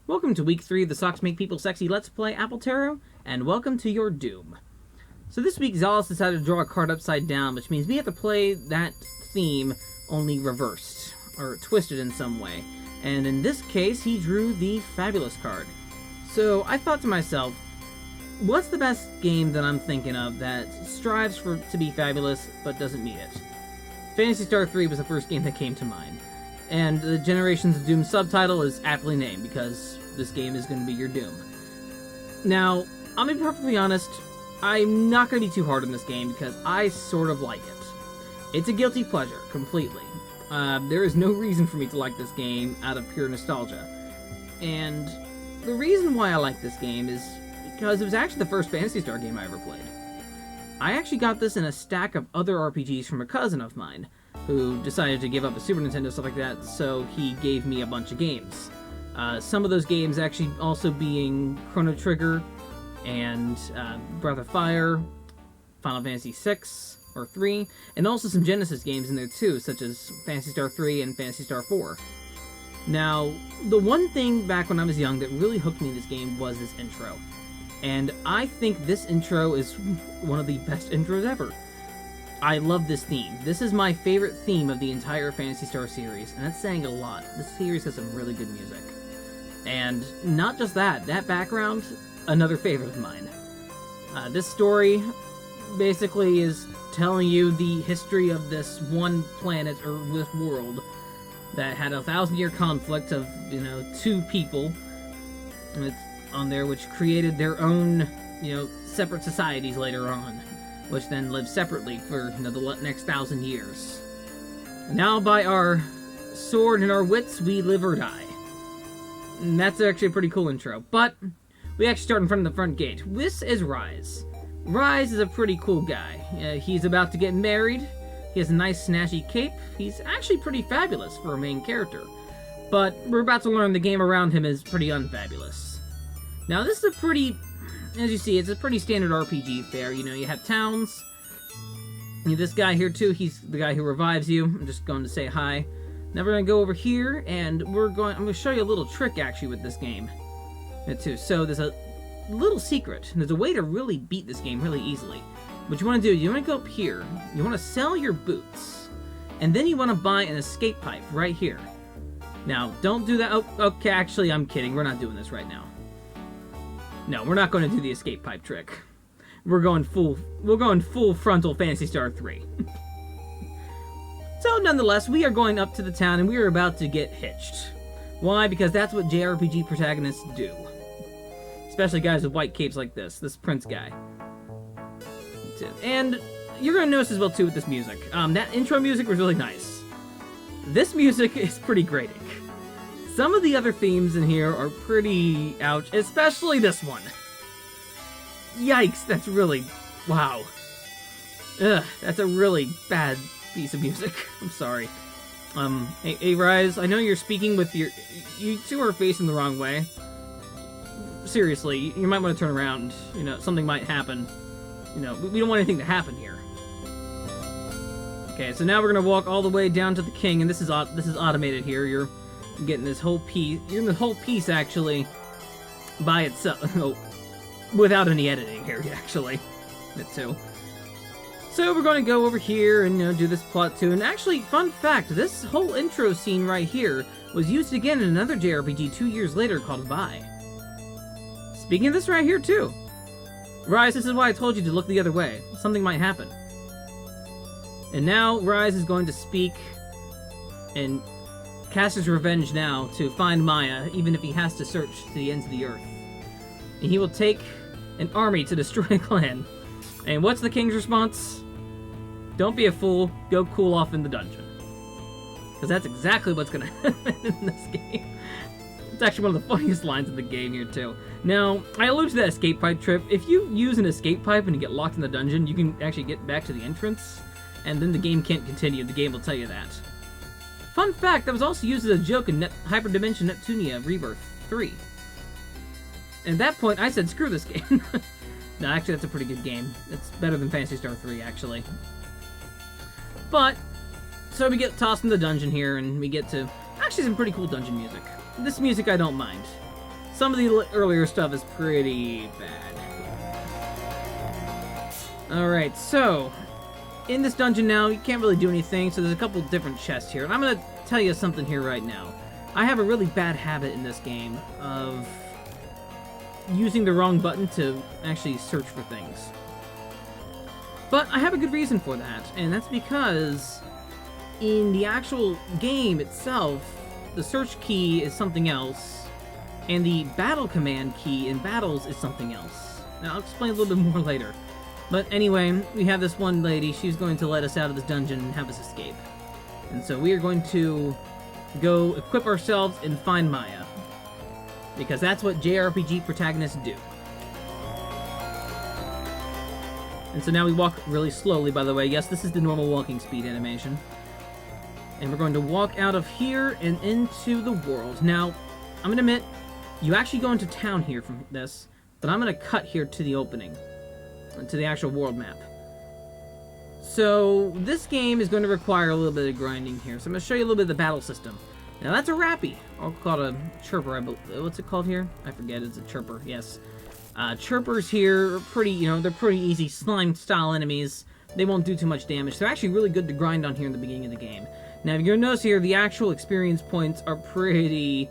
Welcome to week 3 of the Socks Make People Sexy Let's Play Apple Tarot, and welcome to your doom. So this week, Zalas decided to draw a card upside down, which means we have to play that theme only reversed, or twisted in some way. And in this case, he drew the Fabulous card. So I thought to myself, what's the best game that I'm thinking of that strives to be fabulous, but doesn't meet it? Phantasy Star 3 was the first game that came to mind. And the Generations of Doom subtitle is aptly named, because this game is going to be your Doom. Now, I'll be perfectly honest, I'm not going to be too hard on this game, because I sort of like it. It's a guilty pleasure, completely. There is no reason for me to like this game out of pure nostalgia. And the reason why I like this game is because it was actually the first Phantasy Star game I ever played. I actually got this in a stack of other RPGs from a cousin of mine, who decided to give up a Super Nintendo, stuff like that, so he gave me a bunch of games. Some of those games actually also being Chrono Trigger, and Breath of Fire, Final Fantasy 6 or 3, and also some Genesis games in there too, such as Phantasy Star 3 and Phantasy Star 4. Now, the one thing back when I was young that really hooked me in this game was this intro. And I think this intro is one of the best intros ever. I love this theme. This is my favorite theme of the entire Phantasy Star series, and that's saying a lot. This series has some really good music. And not just that background, another favorite of mine. This story basically is telling you the history of this one planet, or this world, that had a 1,000-year conflict of, two people on there, which created their own, separate societies later on, which then lived separately for, the next 1,000 years. Now, by our sword and our wits, we live or die. And that's actually a pretty cool intro. But we actually start in front of the front gate. This is Rise. Rise is a pretty cool guy. He's about to get married. He has a nice snazzy cape. He's actually pretty fabulous for a main character. But we're about to learn the game around him is pretty unfabulous. Now, this is a pretty... As you see, it's a pretty standard RPG fare. You have towns. This guy here, too, he's the guy who revives you. I'm just going to say hi. Now we're going to go over here, and I'm going to show you a little trick, actually, with this game. Too. So there's a little secret. There's a way to really beat this game really easily. What you want to do, you want to go up here. You want to sell your boots. And then you want to buy an escape pipe right here. Now, don't do that. Oh, okay, actually, I'm kidding. We're not doing this right now. No, we're not going to do the escape pipe trick. We're going full frontal Phantasy Star 3. So, nonetheless, we are going up to the town, and we are about to get hitched. Why? Because that's what JRPG protagonists do. Especially guys with white capes like this prince guy. And you're going to notice as well, too, with this music. That intro music was really nice. This music is pretty grating. Some of the other themes in here are pretty ouch, especially this one. Yikes, that's really... wow. Ugh, that's a really bad piece of music. I'm sorry. Hey, Rise, I know you're speaking with your... You two are facing the wrong way. Seriously, you might want to turn around. Something might happen. We don't want anything to happen here. Okay, so now we're gonna walk all the way down to the king, and this is automated here. You're getting this whole piece. You're in the whole piece, actually, by itself. Without any editing here, actually. That too. So we're going to go over here and do this plot too. And actually, fun fact, this whole intro scene right here was used again in another JRPG 2 years later called Vi. Speaking of this right here too. Rise, this is why I told you to look the other way. Something might happen. And now Rise is going to speak and cast his revenge now to find Maya, even if he has to search to the ends of the earth. And he will take an army to destroy a clan. And what's the king's response? Don't be a fool, go cool off in the dungeon. Because that's exactly what's going to happen in this game. It's actually one of the funniest lines in the game here, too. Now, I alluded to that escape pipe trip. If you use an escape pipe and you get locked in the dungeon, you can actually get back to the entrance, and then the game can't continue. The game will tell you that. Fun fact, that was also used as a joke in Hyperdimension Neptunia Rebirth 3. At that point, I said, screw this game. No, actually, that's a pretty good game. It's better than Phantasy Star 3, actually. But, so we get tossed in the dungeon here, and we get to... Actually, some pretty cool dungeon music. This music I don't mind. Some of the earlier stuff is pretty bad. Alright, so in this dungeon now, you can't really do anything, so there's a couple different chests here. And I'm going to tell you something here right now. I have a really bad habit in this game of using the wrong button to actually search for things. But I have a good reason for that, and that's because in the actual game itself, the search key is something else, and the battle command key in battles is something else. Now, I'll explain a little bit more later. But anyway, we have this one lady. She's going to let us out of this dungeon and have us escape. And so we are going to go equip ourselves and find Maya. Because that's what JRPG protagonists do. And so now we walk really slowly, by the way. Yes, this is the normal walking speed animation. And we're going to walk out of here and into the world. Now, I'm going to admit, you actually go into town here from this, but I'm going to cut here to the opening. To the actual world map. So, this game is going to require a little bit of grinding here. So I'm going to show you a little bit of the battle system. Now that's a rappy. I'll call it a chirper. What's it called here? I forget. It's a chirper. Yes. Chirpers here are pretty, they're pretty easy slime-style enemies. They won't do too much damage. They're actually really good to grind on here in the beginning of the game. Now, if you're going to notice here, the actual experience points are pretty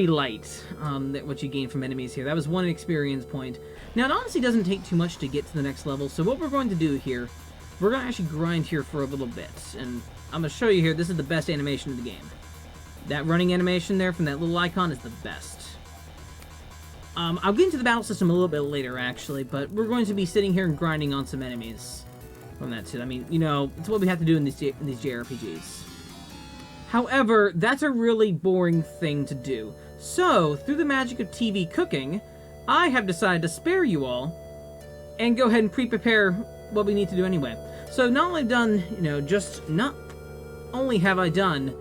light, what you gain from enemies here. That was one experience point. Now, it honestly doesn't take too much to get to the next level, so what we're going to do here, we're going to actually grind here for a little bit, and I'm going to show you here, this is the best animation of the game. That running animation there from that little icon is the best. I'll get into the battle system a little bit later, actually, but we're going to be sitting here and grinding on some enemies from that too. I mean, it's what we have to do in these JRPGs. However, that's a really boring thing to do. So, through the magic of TV cooking, I have decided to spare you all and go ahead and pre-prepare what we need to do anyway. So, not only done, not only have I done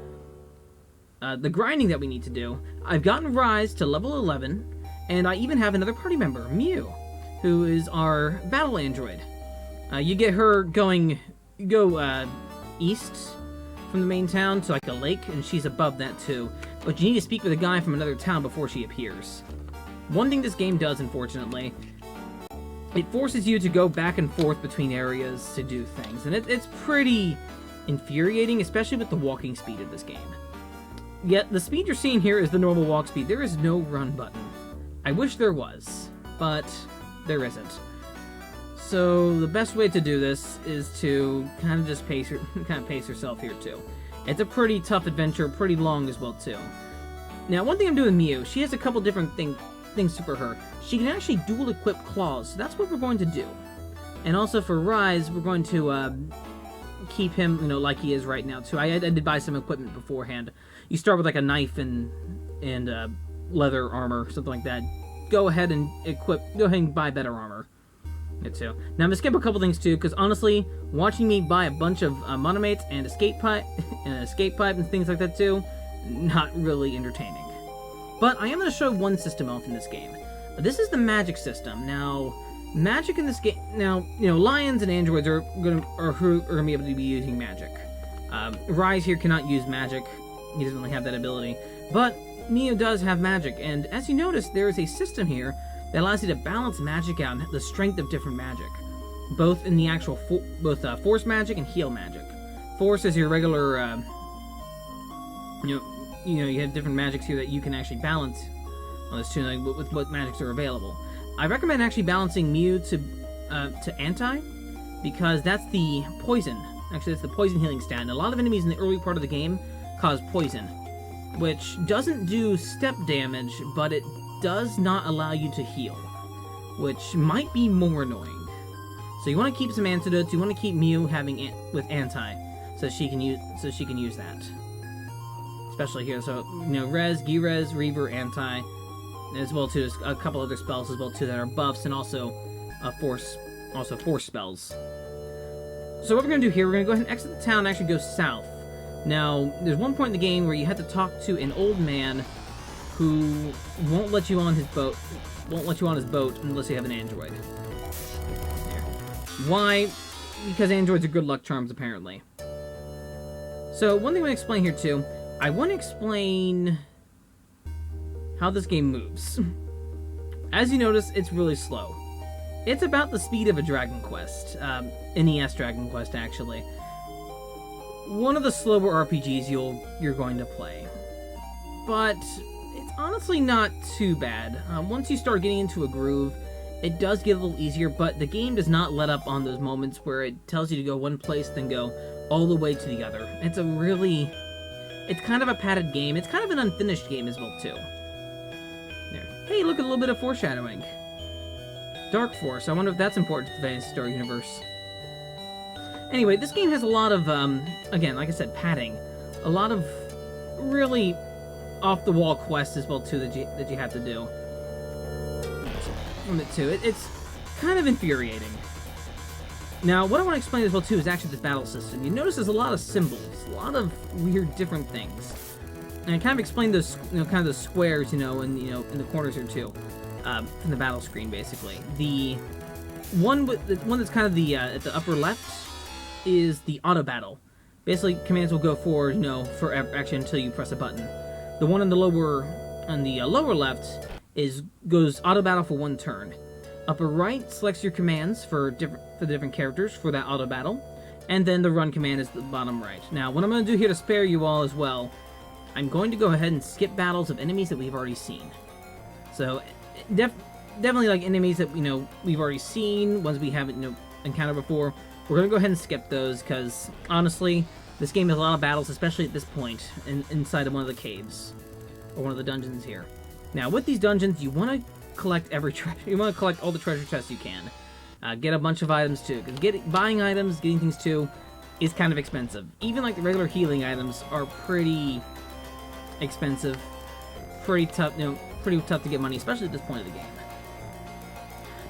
the grinding that we need to do, I've gotten Rise to level 11, and I even have another party member, Mew, who is our battle android. You get her go east from the main town to like a lake, and she's above that too. But you need to speak with a guy from another town before she appears. One thing this game does, unfortunately, it forces you to go back and forth between areas to do things, and it's pretty infuriating, especially with the walking speed of this game. Yet, the speed you're seeing here is the normal walk speed. There is no run button. I wish there was, but there isn't. So the best way to do this is to kind of just pace yourself here too. It's a pretty tough adventure, pretty long as well too. Now, one thing I'm doing with Mew, she has a couple different things for her. She can actually dual equip claws, so that's what we're going to do. And also for Rise, we're going to keep him, like he is right now too. I did buy some equipment beforehand. You start with like a knife and leather armor, something like that. Go ahead and buy better armor. Too. Now I'm gonna skip a couple things too, because honestly, watching me buy a bunch of monomates and escape pipe and things like that too, not really entertaining. But I am gonna show one system off in this game. This is the magic system. Now, magic in this game. Now, lions and androids are gonna be able to be using magic. Rise here cannot use magic. He doesn't really have that ability. But Mew does have magic, and as you notice, there is a system here that allows you to balance magic out and the strength of different magic, both in the actual force magic and heal magic. Force is your regular, you have different magics here that you can actually balance on this too, like, with what magics are available. I recommend actually balancing Mew to anti, because that's the poison. Actually, that's the poison healing stat. And a lot of enemies in the early part of the game cause poison, which doesn't do step damage, but it does not allow you to heal, which might be more annoying. So you want to keep some antidotes. You want to keep Mew having with anti, so she can use that. Especially here, so res, Gi-res, Reaver, anti, as well too as a couple other spells as well too that are buffs and also force spells. So what we're gonna do here, we're gonna go ahead and exit the town and actually go south. Now, there's one point in the game where you have to talk to an old man who won't let you on his boat. Unless you have an android. Here. Why? Because androids are good luck charms, apparently. So, one thing I want to explain here, too. I want to explain how this game moves. As you notice, it's really slow. It's about the speed of a Dragon Quest, NES Dragon Quest actually. One of the slower RPGs you're going to play. But it's honestly not too bad. Once you start getting into a groove, it does get a little easier, but the game does not let up on those moments where it tells you to go one place, then go all the way to the other. It's kind of a padded game. It's kind of an unfinished game as well, too. There. Hey, look at a little bit of foreshadowing. Dark Force. I wonder if that's important to the Phantasy Star universe. Anyway, this game has a lot of, again, like I said, padding. A lot of really off-the-wall quests as well, too, that you have to do. From it, too. It's kind of infuriating. Now, what I want to explain as well, too, is actually this battle system. You notice there's a lot of symbols, a lot of weird different things. And I kind of explained those, kind of the squares, in the corners here, too. From the battle screen, basically. The one that's kind of at the upper left is the auto battle. Basically, commands will go forward, forever, actually, until you press a button. The one on the lower left goes auto battle for one turn. Upper right selects your commands for the different characters for that auto battle, and then the run command is the bottom right. Now, what I'm going to do here to spare you all as well, I'm going to go ahead and skip battles of enemies that we've already seen. So, definitely like enemies that we've already seen, ones we haven't encountered before. We're going to go ahead and skip those because honestly, this game has a lot of battles, especially at this point inside of one of the caves or one of the dungeons here. Now, with these dungeons, you want to collect you want to collect all the treasure chests you can. Get a bunch of items too, because buying items, getting things too, is kind of expensive. Even like the regular healing items are pretty expensive, pretty tough to get money, especially at this point of the game.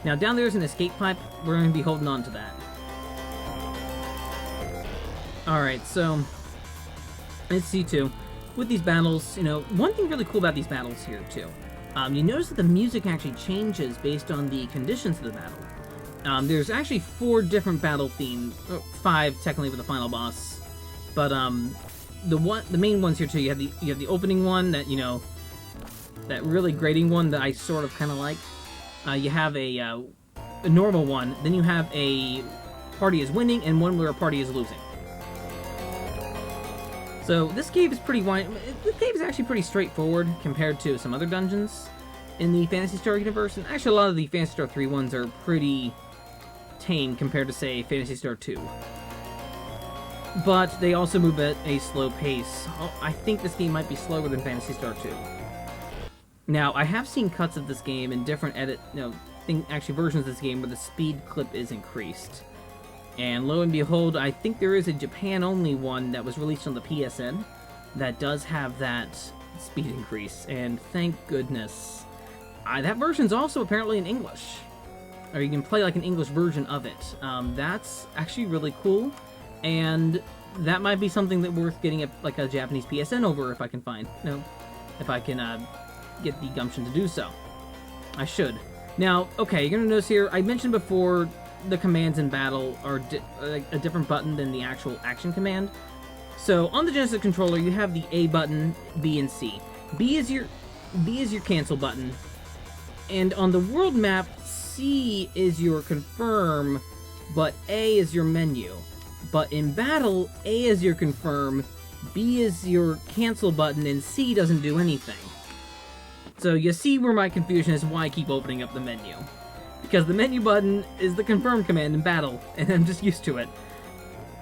Now down there is an escape pipe. We're going to be holding on to that. All right, so let's see too. With these battles, one thing really cool about these battles here too. You notice that the music actually changes based on the conditions of the battle. There's actually 4 different battle themes, 5 technically with the final boss, but the main ones here too. You have the opening one that that really grating one that I sort of kind of like. You have a normal one, then you have a party is winning and one where a party is losing. So this cave is pretty wide. The cave is actually pretty straightforward compared to some other dungeons in the Phantasy Star universe, and actually a lot of the Phantasy Star 3 ones are pretty tame compared to, say, Phantasy Star 2. But they also move at a slow pace. I think this game might be slower than Phantasy Star 2. Now, I have seen cuts of this game in different versions of this game where the speed clip is increased. And lo and behold, I think there is a Japan-only one that was released on the PSN that does have that speed increase, and thank goodness. That version's also apparently in English. Or you can play like an English version of it. That's actually really cool, and that might be something that worth getting a Japanese PSN over if I can find, if I can get the gumption to do so. I should. Now, okay, you're gonna notice here, I mentioned before, the commands in battle are a different button than the actual action command. So on the Genesis controller, you have the A button, B, and C. B is your cancel button, and on the world map, C is your confirm, but A is your menu. But in battle, A is your confirm, B is your cancel button, and C doesn't do anything. So you see where my confusion is, why I keep opening up the menu. Because the menu button is the confirm command in battle, and I'm just used to it.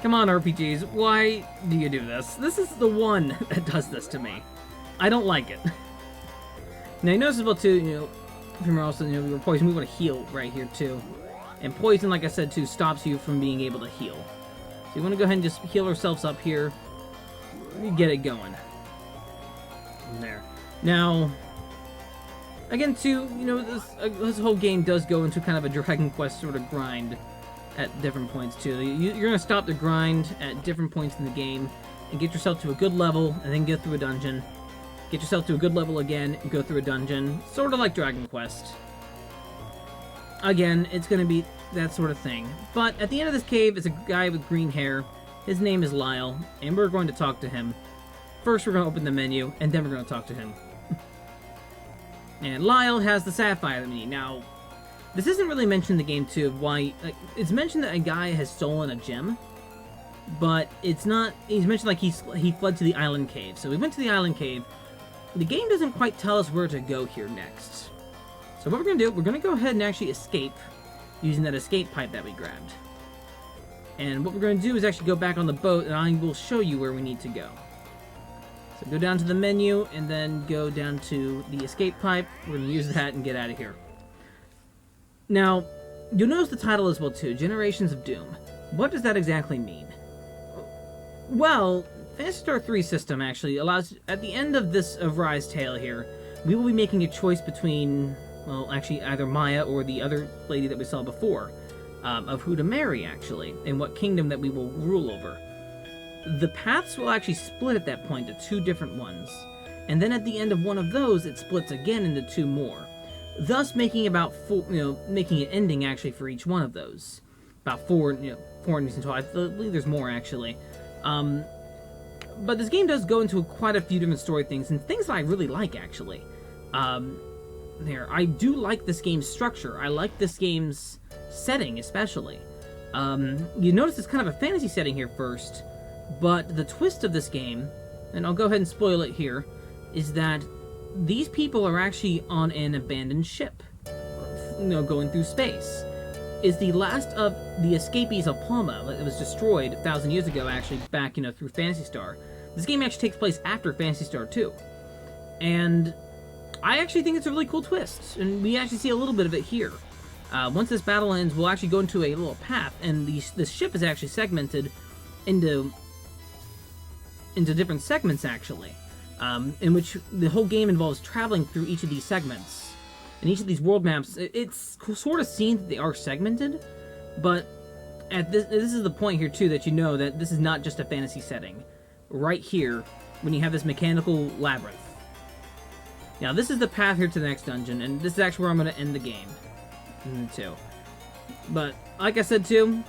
Come on, RPGs, why do you do this? This is the one that does this to me. I don't like it. Now you notice as well too, from also, your poison, we want to heal right here too. And poison, like I said too, stops you from being able to heal. So you want to go ahead and just heal ourselves up here. Get it going. There. Now, again, too, this whole game does go into kind of a Dragon Quest sort of grind at different points, too. You're going to stop the grind at different points in the game and get yourself to a good level and then get through a dungeon. Get yourself to a good level again and go through a dungeon. Sort of like Dragon Quest. Again, it's going to be that sort of thing. But at the end of this cave is a guy with green hair. His name is Lyle, and we're going to talk to him. First, we're going to open the menu, and then we're going to talk to him. And Lyle has the sapphire that we need. Now, this isn't really mentioned in the game, too, of why... it's mentioned that a guy has stolen a gem, but it's not... He's mentioned, like, he fled to the island cave. So we went to the island cave. The game doesn't quite tell us where to go here next. So what we're going to do, we're going to go ahead and actually escape using that escape pipe that we grabbed. And what we're going to do is actually go back on the boat, and I will show you where we need to go. So go down to the menu, and then go down to the escape pipe. We're going to use that and get out of here. Now, you'll notice the title as well, too, Generations of Doom. What does that exactly mean? Well, Phantasy Star 3 system actually allows, at the end of this Rise tale here, we will be making a choice between, well, actually either Maya or the other lady that we saw before, of who to marry, actually, and what kingdom that we will rule over. The paths will actually split at that point to 2 different ones, and then at the end of one of those, it splits again into 2 more, thus making about 4, making an ending actually for each one of those. About 4 endings in total. I believe there's more, actually. But this game does go into quite a few different story things, and things that I really like, actually. I do like this game's structure. I like this game's setting, especially. You notice it's kind of a fantasy setting here first, but the twist of this game, and I'll go ahead and spoil it here, is that these people are actually on an abandoned ship, going through space. Is the last of the escapees of Palma that was destroyed 1,000 years ago, actually, back, through Phantasy Star. This game actually takes place after Phantasy Star 2. And I actually think it's a really cool twist, and we actually see a little bit of it here. Once this battle ends, we'll actually go into a little path, and this ship is actually segmented into different segments, actually, in which the whole game involves traveling through each of these segments. And each of these world maps, it's sort of seen that they are segmented, but this is the point here, too, that you know that this is not just a fantasy setting. Right here, when you have this mechanical labyrinth. Now, this is the path here to the next dungeon, and this is actually where I'm going to end the game, too. But, like I said, too,